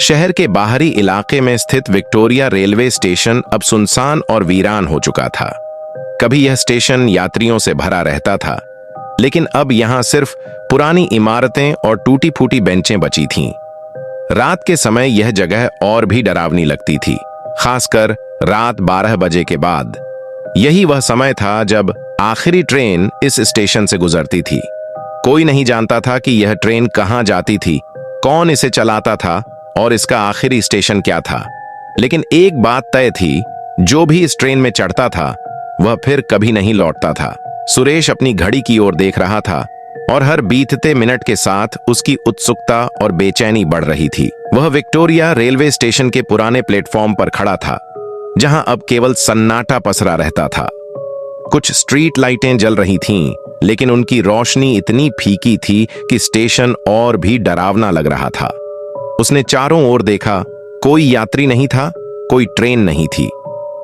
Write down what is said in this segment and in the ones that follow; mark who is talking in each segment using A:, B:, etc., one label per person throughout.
A: शहर के बाहरी इलाके में स्थित विक्टोरिया रेलवे स्टेशन अब सुनसान और वीरान हो चुका था। कभी यह स्टेशन यात्रियों से भरा रहता था, लेकिन अब यहां सिर्फ पुरानी इमारतें और टूटी फूटी बेंचें बची थीं। रात के समय यह जगह और भी डरावनी लगती थी, खासकर रात 12 बजे के बाद। यही वह समय था जब आखिरी ट्रेन इस स्टेशन से गुजरती थी। कोई नहीं जानता था कि यह ट्रेन कहां जाती थी, कौन इसे चलाता था और इसका आखिरी स्टेशन क्या था। लेकिन एक बात तय थी, जो भी इस ट्रेन में चढ़ता था वह फिर कभी नहीं लौटता था। सुरेश अपनी घड़ी की ओर देख रहा था और हर बीतते मिनट के साथ उसकी उत्सुकता और बेचैनी बढ़ रही थी। वह विक्टोरिया रेलवे स्टेशन के पुराने प्लेटफॉर्म पर खड़ा था, जहां अब केवल सन्नाटा पसरा रहता था। कुछ स्ट्रीट लाइटें जल रही थीं, लेकिन उनकी रोशनी इतनी फीकी थी कि स्टेशन और भी डरावना लग रहा था। उसने चारों ओर देखा, कोई यात्री नहीं था, कोई ट्रेन नहीं थी।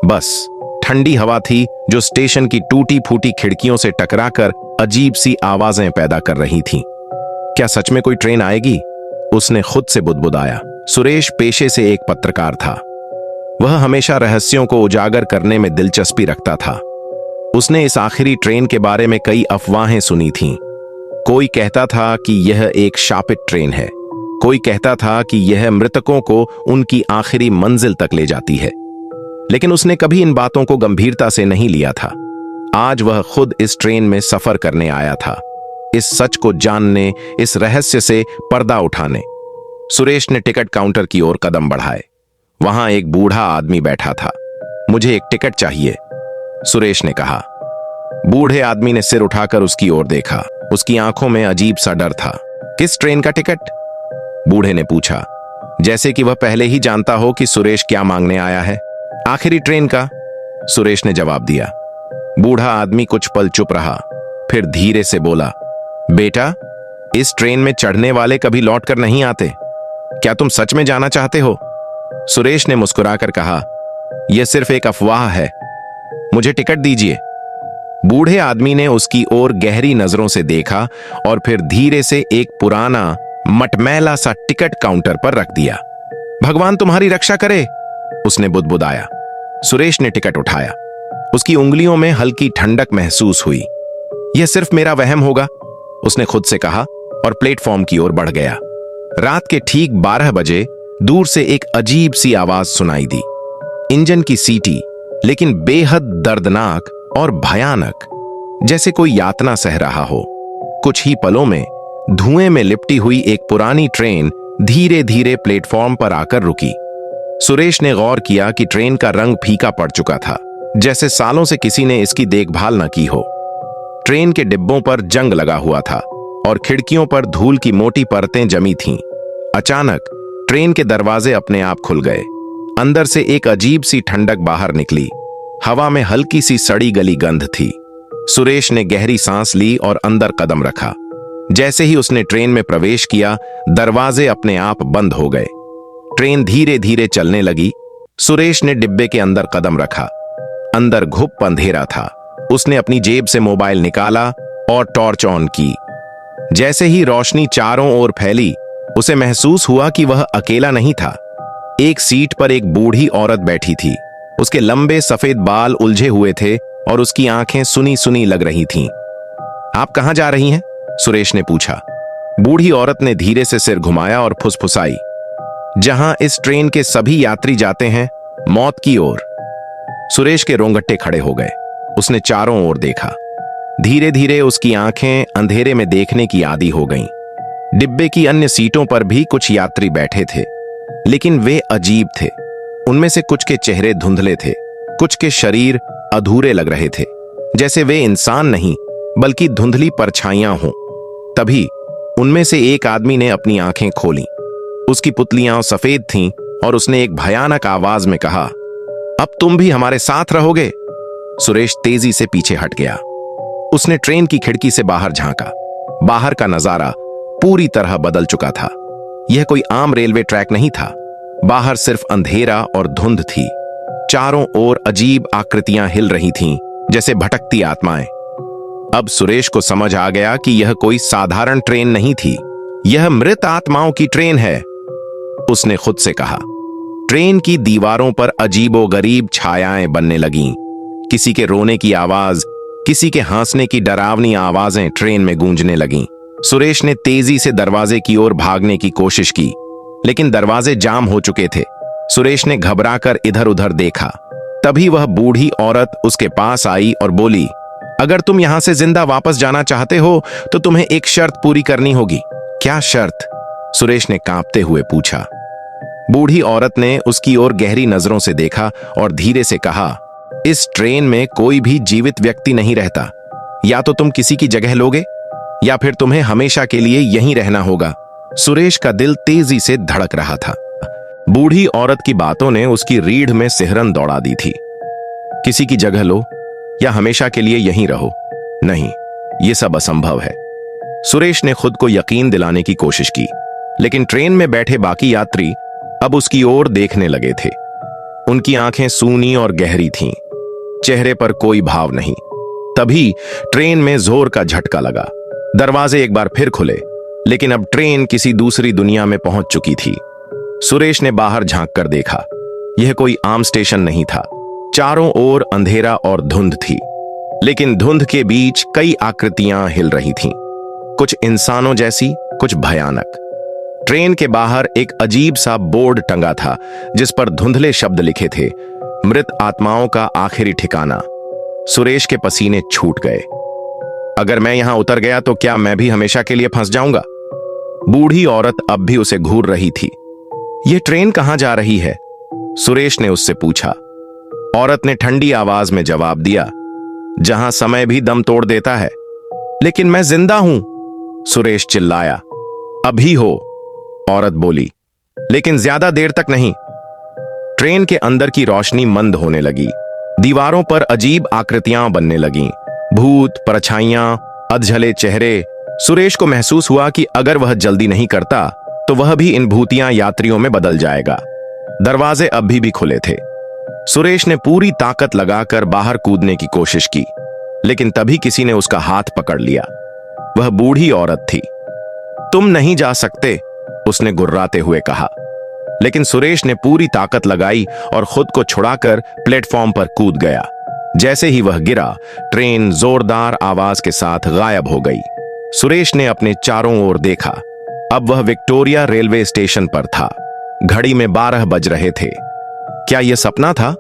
A: बस ठंडी हवा थी जो स्टेशन की टूटी फूटी खिड़कियों से टकराकर अजीब सी आवाजें पैदा कर रही थीं। क्या सच में कोई ट्रेन आएगी? उसने खुद से बुदबुदाया। सुरेश पेशे से एक पत्रकार था। वह हमेशा रहस्यों को उजागर करने में दिलचस्पी रखता था। उसने इस आखिरी ट्रेन के बारे में कई अफवाहें सुनी थीं। कोई कहता था कि यह एक शापित ट्रेन है, कोई कहता था कि यह मृतकों को उनकी आखिरी मंजिल तक ले जाती है, लेकिन उसने कभी इन बातों को गंभीरता से नहीं लिया था। आज वह खुद इस ट्रेन में सफर करने आया था, इस सच को जानने, इस रहस्य से पर्दा उठाने। सुरेश ने टिकट काउंटर की ओर कदम बढ़ाए। वहां एक बूढ़ा आदमी बैठा था। मुझे एक टिकट चाहिए, सुरेश ने कहा। बूढ़े आदमी ने सिर उठाकर उसकी ओर देखा। उसकी आंखों में अजीब सा डर था। किस ट्रेन का टिकट? बूढ़े ने पूछा, जैसे कि वह पहले ही जानता हो कि सुरेश क्या मांगने आया है। आखिरी ट्रेन का, सुरेश ने जवाब दिया। बूढ़ा आदमी कुछ पल चुप रहा, फिर धीरे से बोला, बेटा, इस ट्रेन में चढ़ने वाले कभी लौटकर नहीं आते। क्या तुम सच में जाना चाहते हो? सुरेश ने मुस्कुराकर कहा, यह सिर्फ एक अफवाह है, मुझे टिकट दीजिए। बूढ़े आदमी ने उसकी ओर गहरी नजरों से देखा और फिर धीरे से एक पुराना मटमैला सा टिकट काउंटर पर रख दिया। भगवान तुम्हारी रक्षा करे, उसने बुदबुदाया। सुरेश ने टिकट उठाया। उसकी उंगलियों में हल्की ठंडक महसूस हुई। यह सिर्फ मेरा वहम होगा, उसने खुद से कहा और प्लेटफॉर्म की ओर बढ़ गया। रात के ठीक 12 बजे दूर से एक अजीब सी आवाज सुनाई दी। इंजन की सीटी, लेकिन बेहद दर्दनाक और भयानक, जैसे कोई यातना सह रहा हो। कुछ ही पलों में धुएं में लिपटी हुई एक पुरानी ट्रेन धीरे धीरे प्लेटफॉर्म पर आकर रुकी। सुरेश ने गौर किया कि ट्रेन का रंग फीका पड़ चुका था, जैसे सालों से किसी ने इसकी देखभाल न की हो। ट्रेन के डिब्बों पर जंग लगा हुआ था और खिड़कियों पर धूल की मोटी परतें जमी थीं। अचानक ट्रेन के दरवाजे अपने आप खुल गए। अंदर से एक अजीब सी ठंडक बाहर निकली। हवा में हल्की सी सड़ी गली गंध थी। सुरेश ने गहरी सांस ली और अंदर कदम रखा। जैसे ही उसने ट्रेन में प्रवेश किया, दरवाजे अपने आप बंद हो गए। ट्रेन धीरे धीरे चलने लगी। सुरेश ने डिब्बे के अंदर कदम रखा। अंदर घुप अंधेरा था। उसने अपनी जेब से मोबाइल निकाला और टॉर्च ऑन की। जैसे ही रोशनी चारों ओर फैली, उसे महसूस हुआ कि वह अकेला नहीं था। एक सीट पर एक बूढ़ी औरत बैठी थी। उसके लंबे सफेद बाल उलझे हुए थे और उसकी आंखें सुनी सुनी लग रही थीं। आप कहां जा रही हैं? सुरेश ने पूछा। बूढ़ी औरत ने धीरे से सिर घुमाया और फुसफुसाई, जहां इस ट्रेन के सभी यात्री जाते हैं, मौत की ओर। सुरेश के रोंगटे खड़े हो गए। उसने चारों ओर देखा। धीरे धीरे उसकी आंखें अंधेरे में देखने की आदी हो गईं। डिब्बे की अन्य सीटों पर भी कुछ यात्री बैठे थे, लेकिन वे अजीब थे। उनमें से कुछ के चेहरे धुंधले थे, कुछ के शरीर अधूरे लग रहे थे, जैसे वे इंसान नहीं बल्कि धुंधली परछाइयां हों। तभी उनमें से एक आदमी ने अपनी आंखें खोलीं। उसकी पुतलियां सफेद थीं और उसने एक भयानक आवाज में कहा, अब तुम भी हमारे साथ रहोगे। सुरेश तेजी से पीछे हट गया। उसने ट्रेन की खिड़की से बाहर झांका। बाहर का नजारा पूरी तरह बदल चुका था। यह कोई आम रेलवे ट्रैक नहीं था। बाहर सिर्फ अंधेरा और धुंध थी। चारों ओर अजीब आकृतियां हिल रही थीं, जैसे भटकती आत्माएं। अब सुरेश को समझ आ गया कि यह कोई साधारण ट्रेन नहीं थी, यह मृत आत्माओं की ट्रेन है। उसने खुद से कहा। ट्रेन की दीवारों पर अजीबोगरीब छायाएं बनने लगीं। किसी के रोने की आवाज, किसी के हंसने की डरावनी आवाजें ट्रेन में गूंजने लगीं। सुरेश ने तेजी से दरवाजे की ओर भागने की कोशिश की, लेकिन दरवाजे जाम हो चुके थे। सुरेश ने घबराकर इधर उधर देखा। तभी वह बूढ़ी औरत उसके पास आई और बोली, अगर तुम यहां से जिंदा वापस जाना चाहते हो तो तुम्हें एक शर्त पूरी करनी होगी। क्या शर्त? सुरेश ने कांपते हुए पूछा। बूढ़ी औरत ने उसकी ओर गहरी नजरों से देखा और धीरे से कहा, इस ट्रेन में कोई भी जीवित व्यक्ति नहीं रहता। या तो तुम किसी की जगह लोगे या फिर तुम्हें हमेशा के लिए यहीं रहना होगा। सुरेश का दिल तेजी से धड़क रहा था। बूढ़ी औरत की बातों ने उसकी रीढ़ में सिहरन दौड़ा दी थी। किसी की जगह लो या हमेशा के लिए यहीं रहो। नहीं, यह सब असंभव है। सुरेश ने खुद को यकीन दिलाने की कोशिश की, लेकिन ट्रेन में बैठे बाकी यात्री अब उसकी ओर देखने लगे थे। उनकी आंखें सूनी और गहरी थीं, चेहरे पर कोई भाव नहीं। तभी ट्रेन में जोर का झटका लगा। दरवाजे एक बार फिर खुले, लेकिन अब ट्रेन किसी दूसरी दुनिया में पहुंच चुकी थी। सुरेश ने बाहर झांक कर देखा। यह कोई आम स्टेशन नहीं था। चारों ओर अंधेरा और धुंध थी, लेकिन धुंध के बीच कई आकृतियां हिल रही थीं, कुछ इंसानों जैसी, कुछ भयानक। ट्रेन के बाहर एक अजीब सा बोर्ड टंगा था, जिस पर धुंधले शब्द लिखे थे, मृत आत्माओं का आखिरी ठिकाना। सुरेश के पसीने छूट गए। अगर मैं यहां उतर गया तो क्या मैं भी हमेशा के लिए फंस जाऊंगा? बूढ़ी औरत अब भी उसे घूर रही थी। यह ट्रेन कहां जा रही है? सुरेश ने उससे पूछा। औरत ने ठंडी आवाज में जवाब दिया, जहां समय भी दम तोड़ देता है। लेकिन मैं जिंदा हूं, सुरेश चिल्लाया। अभी हो, औरत बोली, लेकिन ज्यादा देर तक नहीं। ट्रेन के अंदर की रोशनी मंद होने लगी। दीवारों पर अजीब आकृतियां बनने लगीं, भूत, परछाइयां, अधजले चेहरे। सुरेश को महसूस हुआ कि अगर वह जल्दी नहीं करता तो वह भी इन भूतियां यात्रियों में बदल जाएगा। दरवाजे अभी भी खुले थे। सुरेश ने पूरी ताकत लगाकर बाहर कूदने की कोशिश की, लेकिन तभी किसी ने उसका हाथ पकड़ लिया। वह बूढ़ी औरत थी। तुम नहीं जा सकते, उसने गुर्राते हुए कहा। लेकिन सुरेश ने पूरी ताकत लगाई और खुद को छुड़ाकर प्लेटफॉर्म पर कूद गया। जैसे ही वह गिरा, ट्रेन जोरदार आवाज के साथ गायब हो गई। सुरेश ने अपने चारों ओर देखा। अब वह विक्टोरिया रेलवे स्टेशन पर था। घड़ी में 12 बज रहे थे। क्या यह सपना था?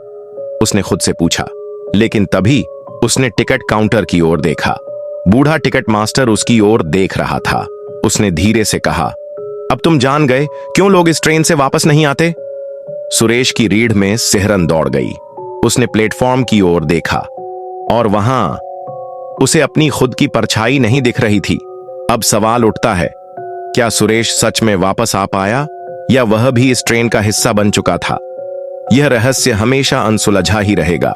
A: उसने खुद से पूछा। लेकिन तभी उसने टिकट काउंटर की ओर देखा। बूढ़ा टिकट मास्टर उसकी ओर देख रहा था। उसने धीरे से कहा, अब तुम जान गए क्यों लोग इस ट्रेन से वापस नहीं आते? सुरेश की रीढ़ में सिहरन दौड़ गई। उसने प्लेटफॉर्म की ओर देखा और वहां उसे अपनी खुद की परछाई नहीं दिख रही थी। अब सवाल उठता है, क्या सुरेश सच में वापस आ पाया या वह भी इस ट्रेन का हिस्सा बन चुका था? यह रहस्य हमेशा अनसुलझा ही रहेगा।